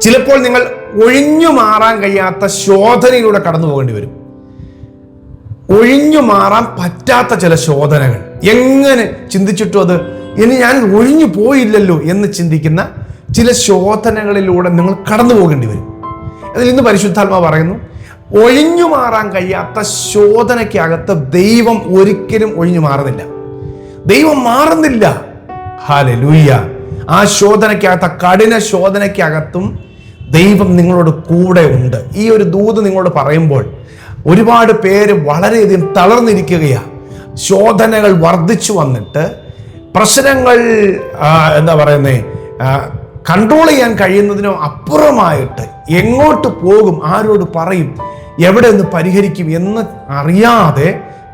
ചിലപ്പോൾ നിങ്ങൾ ഒഴിഞ്ഞു മാറാൻ കഴിയാത്ത ശോധനയിലൂടെ കടന്നു പോകേണ്ടി വരും. ഒഴിഞ്ഞു മാറാൻ പറ്റാത്ത ചില ശോധനകൾ, എങ്ങനെ ചിന്തിച്ചിട്ടും അത് ഇനി ഞാൻ ഒഴിഞ്ഞു പോയില്ലല്ലോ എന്ന് ചിന്തിക്കുന്ന ചില ശോധനകളിലൂടെ നിങ്ങൾ കടന്നു പോകേണ്ടി വരും. അതിൽ ഇന്ന് പരിശുദ്ധാത്മാവ് പറയുന്നു, ഒഴിഞ്ഞു മാറാൻ കഴിയാത്ത ശോധനയ്ക്കകത്ത് ദൈവം ഒരിക്കലും ഒഴിഞ്ഞു മാറുന്നില്ല. ദൈവം മാറുന്നില്ല. ഹല്ലേലൂയ. ആ ശോധനയ്ക്കകത്ത്, കഠിന ശോധനയ്ക്കകത്തും ദൈവം നിങ്ങളോട് കൂടെ ഉണ്ട്. ഈ ഒരു ദൂത് നിങ്ങളോട് പറയുമ്പോൾ ഒരുപാട് പേര് വളരെയധികം തളർന്നിരിക്കുകയാണ്. ശോധനകൾ വർദ്ധിച്ചു വന്നിട്ട് പ്രശ്നങ്ങൾ കൺട്രോൾ ചെയ്യാൻ കഴിയുന്നതിനോ അപ്പുറമായിട്ട് എങ്ങോട്ട് പോകും, ആരോട് പറയും, എവിടെ നിന്ന് പരിഹരിക്കും എന്ന് അറിയാതെ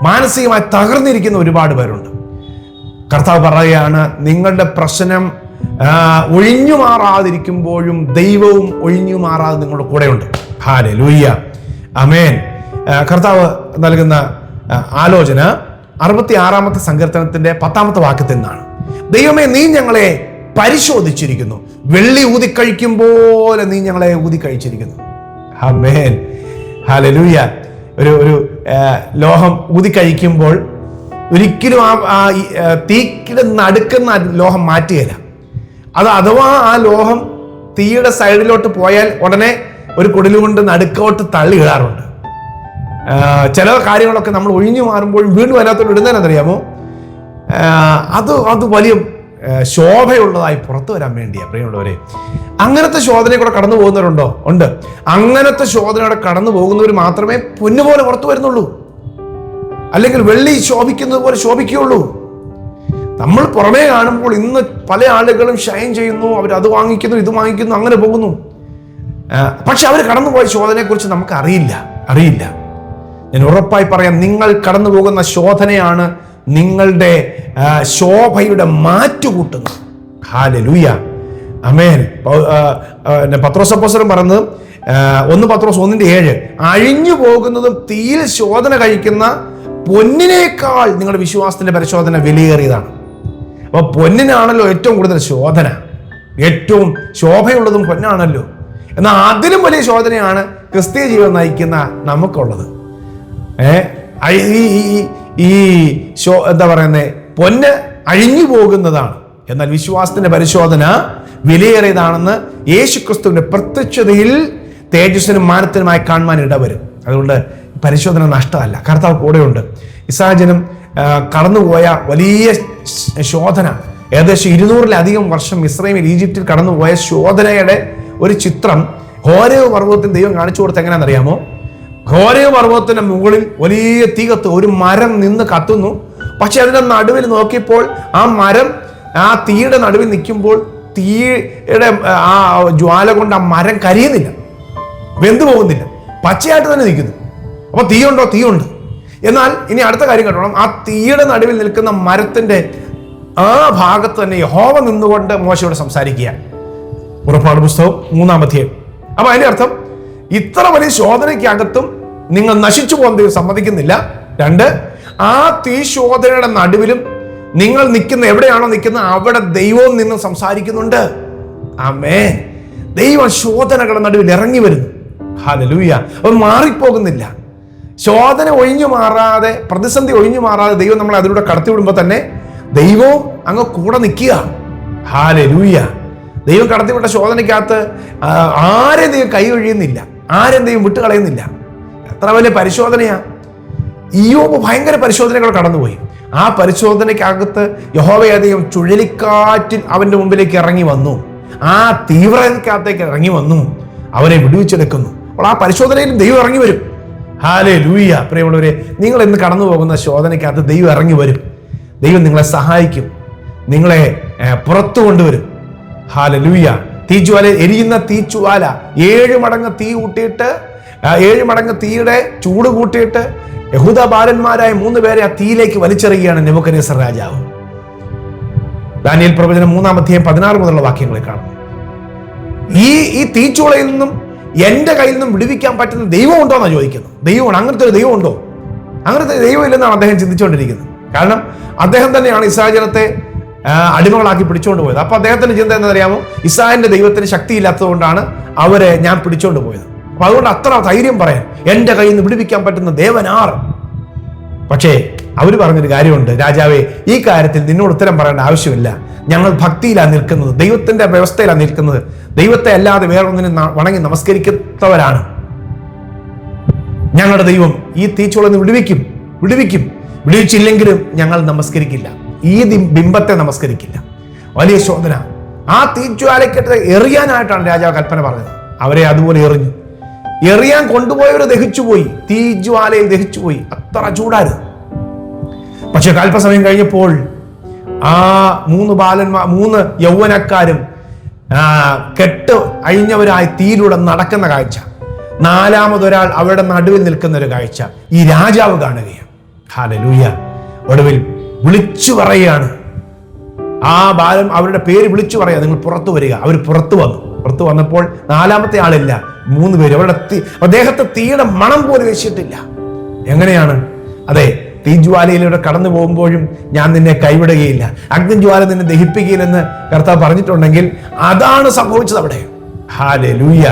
മാനസികമായി തകർന്നിരിക്കുന്ന ഒരുപാട് പേരുണ്ട്. കർത്താവ് പറയുകയാണ്, നിങ്ങളുടെ പ്രശ്നം ഒഴിഞ്ഞു മാറാതിരിക്കുമ്പോഴും ദൈവവും ഒഴിഞ്ഞു മാറാതെ നിങ്ങളുടെ കൂടെയുണ്ട്. ഹല്ലേലൂയ, ആമേൻ. കർത്താവ് നൽകുന്ന ആലോചന 66-ാമത്തെ സങ്കീർത്തനത്തിന്റെ 10-ാമത്തെ വാക്യത്തിൽ നിന്നാണ്. ദൈവമേ, നീ ഞങ്ങളെ പരിശോധിച്ചിരിക്കുന്നു, വെള്ളി ഊതിക്കഴിക്കും പോലെ നീ ഞങ്ങളെ ഊതിക്കഴിച്ചിരിക്കുന്നു. ആമേൻ, ഹല്ലേലൂയ. ഒരു ലോഹം ഊതിക്കഴിക്കുമ്പോൾ ഒരിക്കലും ആ തീയുടെ നടുക്കുന്ന ലോഹം മാറ്റുകയില്ല. അത് അഥവാ ആ ലോഹം തീയുടെ സൈഡിലോട്ട് പോയാൽ ഉടനെ ഒരു കുടിലുകൊണ്ട് നടുക്കോട്ട് തള്ളി ഇടാറുണ്ട്. ചില കാര്യങ്ങളൊക്കെ നമ്മൾ ഒഴിഞ്ഞു മാറുമ്പോൾ വീണ്ടും അതിനകത്തോട്ട് ഇടുന്നതിനറിയാമോ, അത് വലിയ ശോഭയുള്ളതായി പുറത്തു വരാൻ വേണ്ടിയാ. പ്രിയമുള്ളവരെ, അങ്ങനത്തെ ശോധനയെ കൂടെ കടന്നു പോകുന്നവരുണ്ടോ? ഉണ്ട്. അങ്ങനത്തെ ശോധനയോടെ കടന്നു പോകുന്നവർ മാത്രമേ പൊന്നുപോലെ പുറത്തു വരുന്നുള്ളൂ. അല്ലെങ്കിൽ വെള്ളി ശോഭിക്കുന്നത് പോലെ ശോഭിക്കുകയുള്ളൂ. നമ്മൾ പുറമേ കാണുമ്പോൾ ഇന്ന് പല ആളുകളും ഷൈൻ ചെയ്യുന്നു, അവർ അത് വാങ്ങിക്കുന്നു, ഇത് വാങ്ങിക്കുന്നു, അങ്ങനെ പോകുന്നു. പക്ഷെ അവർ കടന്നുപോയ ശോധനയെക്കുറിച്ച് നമുക്ക് അറിയില്ല. ഞാൻ ഉറപ്പായി പറയാം, നിങ്ങൾ കടന്നു പോകുന്ന ശോധനയാണ് നിങ്ങളുടെ ശോഭയുടെ മാറ്റുകൂട്ടുന്നത്. ഹല്ലേലൂയ, ആമേൻ. പത്രോസ് അപ്പോസ്തലൻ പറയുന്നത് 1 പത്രോസ് 1:7, അഴിഞ്ഞു പോകുന്നതും തീയിൽ ശോധന കഴിക്കുന്ന പൊന്നിനേക്കാൾ നിങ്ങളുടെ വിശ്വാസത്തിന്റെ പരിശോധന വിലയേറിയതാണ്. അപ്പൊ പൊന്നിനാണല്ലോ ഏറ്റവും കൂടുതൽ ശോധന, ഏറ്റവും ശോഭയുള്ളതും പൊന്നാണല്ലോ. എന്നാൽ അതിലും വലിയ ശോധനയാണ് ക്രിസ്തീയ ജീവിതം നയിക്കുന്ന നമുക്കുള്ളത്. പൊന്ന് അഴിഞ്ഞു പോകുന്നതാണ്, എന്നാൽ വിശ്വാസത്തിന്റെ പരിശോധന വിലയേറിയതാണെന്ന് യേശുക്രിസ്തുവിന്റെ പ്രത്യക്ഷതയിൽ തേജസ്സിനും മാനത്തിനുമായി കാണുവാൻ ഇടവരും. അതുകൊണ്ട് പരിശോധന നഷ്ടമല്ല, കർത്താവ് കൂടെയുണ്ട്. ഇസ്രായേൽ കടന്നുപോയ വലിയ ശോധന, ഏകദേശം 200-ലധികം വർഷം ഇസ്രായേൽ ഈജിപ്തിൽ കടന്നുപോയ ശോധനയുടെ ഒരു ചിത്രം ഹോരേബ് പർവ്വതത്തിൽ ദൈവം കാണിച്ചു കൊടുത്ത് എങ്ങനെയാണെന്നറിയാമോ? ഹോരേബ് പർവ്വതത്തിന്റെ മുകളിൽ വലിയ തീ ഒരു മരം നിന്ന് കത്തുന്നു. പക്ഷെ അതിന്റെ നടുവിൽ നോക്കിയപ്പോൾ ആ മരം, ആ തീയുടെ നടുവിൽ നിൽക്കുമ്പോൾ തീയുടെ ആ ജ്വാല കൊണ്ട് ആ മരം കരിയുന്നില്ല, വെന്തു പോകുന്നില്ല, പച്ചയായിട്ട് തന്നെ നിൽക്കുന്നു. അപ്പൊ തീയുണ്ടോ? തീയുണ്ട്. എന്നാൽ ഇനി അടുത്ത കാര്യം കേട്ടോണം, ആ തീയുടെ നടുവിൽ നിൽക്കുന്ന മരത്തിന്റെ ആ ഭാഗത്ത് തന്നെ യഹോവ നിന്നുകൊണ്ട് മോശയോട് സംസാരിക്കുക. പുറപ്പാട് പുസ്തകം 3-ാം അധ്യായം. അപ്പൊ അതിന്റെ അർത്ഥം, ഇത്ര വലിയ ശോധനയ്ക്കകത്തും നിങ്ങൾ നശിച്ചു പോകാൻ ദൈവം സമ്മതിക്കുന്നില്ല. 2, ആ തീ ശോധനയുടെ നടുവിലും നിങ്ങൾ നിൽക്കുന്ന എവിടെയാണോ നിൽക്കുന്നത് അവിടെ ദൈവവും നിന്ന് സംസാരിക്കുന്നുണ്ട്. ആമേൻ. ദൈവം ശോധനകളുടെ നടുവിൽ ഇറങ്ങി വരുന്നു. ഹല്ലേലൂയ. അത് മാറിപ്പോകുന്നില്ല. ശോധന ഒഴിഞ്ഞു മാറാതെ, പ്രതിസന്ധി ഒഴിഞ്ഞു മാറാതെ ദൈവം നമ്മളെ അതിലൂടെ കടത്തിവിടുമ്പോൾ തന്നെ ദൈവവും അങ്ങ് കൂടെ നിൽക്കുക. ഹല്ലേലൂയ. ദൈവം കടത്തിവിട്ട ശോധനയ്ക്കകത്ത് ആരെയും ദൈവം കൈ ഒഴിയുന്നില്ല, ആരെയും ദൈവം വിട്ടുകളയുന്നില്ല. എത്ര വലിയ പരിശോധനയാ! ഇയ്യോബ് ഭയങ്കര പരിശോധനകൾ കടന്നുപോയി. ആ പരിശോധനയ്ക്കകത്ത് യഹോവയെ ദൈവം ചുഴലിക്കാറ്റിൽ അവന്റെ മുമ്പിലേക്ക് ഇറങ്ങി വന്നു, ആ തീവ്രതയ്ക്കകത്തേക്ക് ഇറങ്ങി വന്നു, അവനെ വിടുവിച്ചെടുക്കുന്നു. അപ്പോൾ ആ പരിശോധനയിൽ ദൈവം ഇറങ്ങി വരും. ഹല്ലേലൂയ. പ്രിയമുള്ളവരെ, നിങ്ങൾ ഇന്ന് കടന്നു പോകുന്ന ശോധനയ്ക്കകത്ത് ദൈവം ഇറങ്ങി വരും. ദൈവം നിങ്ങളെ സഹായിക്കും, നിങ്ങളെ പുറത്തു കൊണ്ടുവരും. ഹല്ലേലൂയ. തീജ്വാല, എരിയുന്ന തീജ്വാല 7 മടങ്ങ് തീ കൂട്ടിയിട്ട്, 7 മടങ്ങ് തീയുടെ ചൂട് കൂട്ടിയിട്ട് യഹൂദ ബാലന്മാരായ 3 പേരെ ആ തീയിലേക്ക് വലിച്ചെറിയുകയാണ് നെബൂഖദ്നേസർ രാജാവ്. ദാനിയേൽ പ്രവചനം 3-ാം അധ്യായം 16 മുതലുള്ള വാക്യങ്ങളിൽ കാണുന്നു. ഈ തീച്ചൂളയിൽ നിന്നും എന്റെ കയ്യിൽ നിന്നും വിടുവിക്കാൻ പറ്റുന്ന ദൈവം ഉണ്ടോ എന്നാണ് ചോദിക്കുന്നത്. ദൈവമാണ്. അങ്ങനത്തെ ഒരു ദൈവം ഉണ്ടോ? അങ്ങനത്തെ ദൈവം ഇല്ലെന്നാണ് അദ്ദേഹം ചിന്തിച്ചുകൊണ്ടിരിക്കുന്നത്. കാരണം അദ്ദേഹം തന്നെയാണ് ഇസ്രായേൽ ജനത്തെ അടിമകളാക്കി പിടിച്ചുകൊണ്ട് പോയത്. അപ്പൊ അദ്ദേഹത്തിന്റെ ചിന്ത എന്നറിയാമോ? ഇസ്രായേലിന്റെ ദൈവത്തിന് ശക്തിയില്ലാത്തതുകൊണ്ടാണ് അവരെ ഞാൻ പിടിച്ചുകൊണ്ട് പോയത്. അപ്പൊ അതുകൊണ്ട് അത്ര ധൈര്യം പറയാൻ, എന്റെ കയ്യിൽ നിന്ന് വിടുവിക്കാൻ പറ്റുന്ന ദേവനാർ. പക്ഷേ അവർ പറഞ്ഞൊരു കാര്യമുണ്ട്, രാജാവേ, ഈ കാര്യത്തിൽ നിന്നോട് ഉത്തരം പറയേണ്ട ആവശ്യമില്ല. ഞങ്ങൾ ഭക്തിയിലാണ് നിൽക്കുന്നത്, ദൈവത്തിന്റെ വ്യവസ്ഥയിലാണ് നിൽക്കുന്നത്. ദൈവത്തെ അല്ലാതെ വേറൊന്നിനും വണങ്ങി നമസ്കരിക്കുന്നവരാണ്. ഞങ്ങളുടെ ദൈവം ഈ തീച്ചുളന്ന് വിടുവിച്ചില്ലെങ്കിലും ഞങ്ങൾ നമസ്കരിക്കില്ല, ഈ ബിംബത്തെ നമസ്കരിക്കില്ല. വലിയ ശോധന. ആ തീജ്വാലയ്ക്കട്ട് എറിയാനായിട്ടാണ് രാജാവ് കൽപ്പന പറഞ്ഞത്. അവരെ അതുപോലെ എറിയാൻ കൊണ്ടുപോയവർ ദഹിച്ചുപോയി, തീജ്വാലയിൽ ദഹിച്ചുപോയി. അത്ര ചൂടായിരുന്നു. പക്ഷെ അല്പസമയം കഴിഞ്ഞപ്പോൾ ആ 3 യൗവനക്കാരും കെട്ട് അഴിഞ്ഞവരായി തീയിലൂടെ നടക്കുന്ന കാഴ്ച, 4മതൊരാൾ അവരുടെ നടുവിൽ നിൽക്കുന്ന ഒരു കാഴ്ച ഈ രാജാവ് കാണുകയാണ്. ഹല്ലേലൂയ. ഒടുവിൽ വിളിച്ചു പറയുകയാണ്, ആ ബാലൻ അവരുടെ പേര് വിളിച്ചു പറയാ, നിങ്ങൾ പുറത്തു വരിക. അവർ പുറത്തു വന്നപ്പോൾ 4മത്തെ ആളില്ല, 3 പേര്. അദ്ദേഹത്തെ തീയുടെ മണം പോലും വീശിയിട്ടില്ല. എങ്ങനെയാണ്? അതെ, തീജ്വാലയിലൂടെ കടന്നു പോകുമ്പോഴും ഞാൻ നിന്നെ കൈവിടുകയില്ല, അഗ്നിജ്വാല നിന്നെ ദഹിപ്പിക്കുകയില്ലെന്ന് കർത്താവ് പറഞ്ഞിട്ടുണ്ടെങ്കിൽ അതാണ് സംഭവിച്ചത് അവിടെ. ഹല്ലേലൂയ.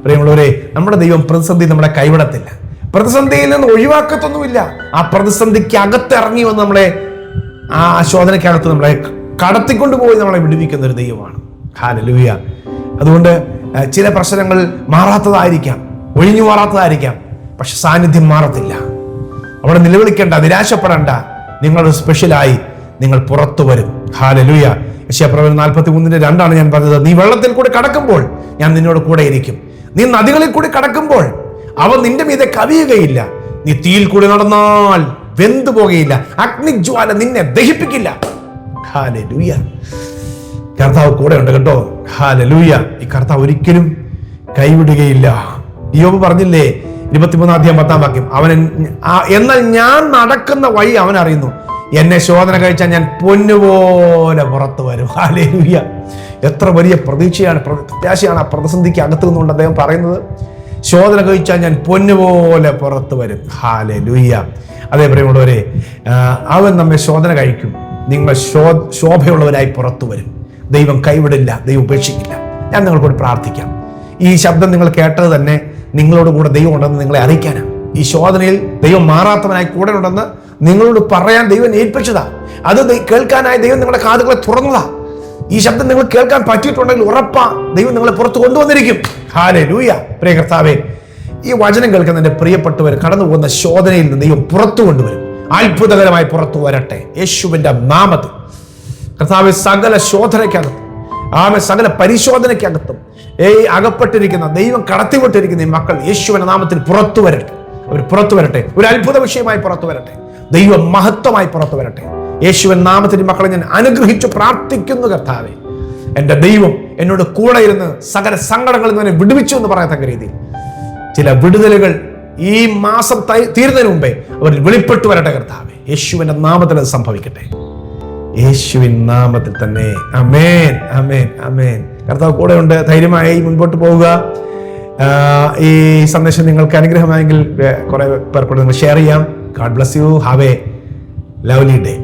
പ്രിയമുള്ളവരെ, നമ്മുടെ ദൈവം പ്രതിസന്ധി നമ്മളെ കൈവിടത്തില്ല, പ്രതിസന്ധിയിൽ നിന്ന് ഒഴിവാക്കത്തൊന്നുമില്ല. ആ പ്രതിസന്ധിക്ക് അകത്തിറങ്ങി വന്ന് നമ്മളെ, ആ ശോധനയ്ക്കകത്ത് നമ്മളെ കടത്തിക്കൊണ്ടുപോയി നമ്മളെ വിടുവിക്കുന്ന ഒരു ദൈവമാണ്. ഹല്ലേലൂയ. അതുകൊണ്ട് ചില പ്രശ്നങ്ങൾ മാറാത്തതായിരിക്കാം, ഒഴിഞ്ഞു മാറാത്തതായിരിക്കാം, പക്ഷെ സാന്നിധ്യം മാറത്തില്ല. അവിടെ നിലവിളിക്കേണ്ട, നിരാശപ്പെടേണ്ട. നിങ്ങൾ സ്പെഷ്യലായി നിങ്ങൾ പുറത്തു വരും. ഹല്ലേലൂയ. യെശയ്യാപ്രവചനം 43:2 ഞാൻ പറഞ്ഞത്. നീ വെള്ളത്തിൽ കൂടി കടക്കുമ്പോൾ ഞാൻ നിന്നോട് കൂടെ ഇരിക്കും, നീ നദികളിൽ കൂടി കടക്കുമ്പോൾ അവ നിന്റെ മീതെ കവിയുകയില്ല, നീ തീയിൽ കൂടി നടന്നാൽ വെന്തു പോകുകയില്ല, അഗ്നിജ്വാല നിന്നെ ദഹിപ്പിക്കില്ല. ഹല്ലേലൂയ. കർത്താവ് കൂടെ ഉണ്ട് കേട്ടോ. ഹല്ലേലൂയ. ഈ കർത്താവ് ഒരിക്കലും കൈവിടുകയില്ല. യോബ് പറഞ്ഞില്ലേ 23:10 എന്നാൽ ഞാൻ നടക്കുന്ന വഴി അവൻ അറിയുന്നു, എന്നെ ശോധന കഴിച്ചാൽ ഞാൻ പൊന്നുപോലെ പുറത്തു വരും. ഹല്ലേലൂയ. എത്ര വലിയ പ്രത്യാശയാണ് ആ പ്രതിസന്ധിക്ക് അകത്തു നിന്നുകൊണ്ട് അദ്ദേഹം പറയുന്നത്. ശോധന കഴിച്ചാൽ ഞാൻ പൊന്നുപോലെ പുറത്തു വരും. ഹല്ലേലൂയ. അതേ പ്രിയമുള്ളവരെ, അവൻ നമ്മെ ശോധന കഴിക്കും, നിങ്ങൾ ശോഭയുള്ളവരായി പുറത്തു വരും. ദൈവം കൈവിടില്ല, ദൈവം ഉപേക്ഷിക്കില്ല. ഞാൻ നിങ്ങൾക്കോട് പ്രാർത്ഥിക്കാം. ഈ ശബ്ദം നിങ്ങൾ കേട്ടത് തന്നെ നിങ്ങളോട് കൂടെ ദൈവം ഉണ്ടെന്ന് നിങ്ങളെ അറിയിക്കാനാണ്. ഈ ശോധനയിൽ ദൈവം മാറാത്തവനായി കൂടെ ഉണ്ടെന്ന് നിങ്ങളോട് പറയാൻ ദൈവം ഏൽപ്പിച്ചതാ. അത് കേൾക്കാനായി ദൈവം നിങ്ങളുടെ കാതുകളെ തുറന്നതാ. ഈ ശബ്ദം നിങ്ങൾ കേൾക്കാൻ പറ്റിയിട്ടുണ്ടെങ്കിൽ ഉറപ്പാ ദൈവം നിങ്ങളെ പുറത്ത് കൊണ്ടുവന്നിരിക്കും. ഹല്ലേലൂയ. പ്രിയ കർത്താവേ, ഈ വചനം കേൾക്കുന്ന എൻ്റെ പ്രിയപ്പെട്ടവർ കടന്നു പോകുന്ന ശോധനയിൽ നിന്ന് ദൈവം പുറത്തു കൊണ്ടുവരും, അത്ഭുതകരമായി പുറത്തു വരട്ടെ യേശുവിൻ്റെ നാമത്തിൽ. കർത്താവേ, സകല ശോധനയ്ക്കകത്തും, സകല പരിശോധനയ്ക്കകത്തും അകപ്പെട്ടിരിക്കുന്ന, ദൈവം കടത്തിവിട്ടിരിക്കുന്ന ഈ മക്കൾ യേശുവിന്റെ നാമത്തിൽ പുറത്തു വരട്ടെ. അവർ പുറത്തു വരട്ടെ, ഒരു അത്ഭുത വിഷയമായി പുറത്തു വരട്ടെ, ദൈവ മഹത്വമായി പുറത്തു വരട്ടെ. യേശുവിൻ നാമത്തിൽ മക്കളെ ഞാൻ അനുഗ്രഹിച്ചു പ്രാർത്ഥിക്കുന്നു. കർത്താവേ, എൻ്റെ ദൈവം എന്നോട് കൂടെ ഇരുന്ന് സകല സങ്കടങ്ങളിൽ നിന്ന് വിടുവിച്ചു എന്ന് പറയത്തക്ക രീതിയിൽ ചില വിടുതലുകൾ ഈ മാസം തീരുന്നതിന് മുമ്പേ അവരിൽ വെളിപ്പെട്ടു വരട്ടെ. കർത്താവേ, യേശുവിന്റെ നാമത്തിൽ അത് സംഭവിക്കട്ടെ. യേശുവിൻ നാമത്തിൽ തന്നെ. ആമേൻ, ആമേൻ, ആമേൻ. കർത്താവ് കൂടെ ഉണ്ട്. ധൈര്യമായി മുൻപോട്ട് പോവുക. ഈ സന്ദേശം നിങ്ങൾക്ക് അനുഗ്രഹമായെങ്കിൽ കുറെ പേർക്കൂടെ നിങ്ങൾ ഷെയർ ചെയ്യാം. God bless you. Have A lovely day.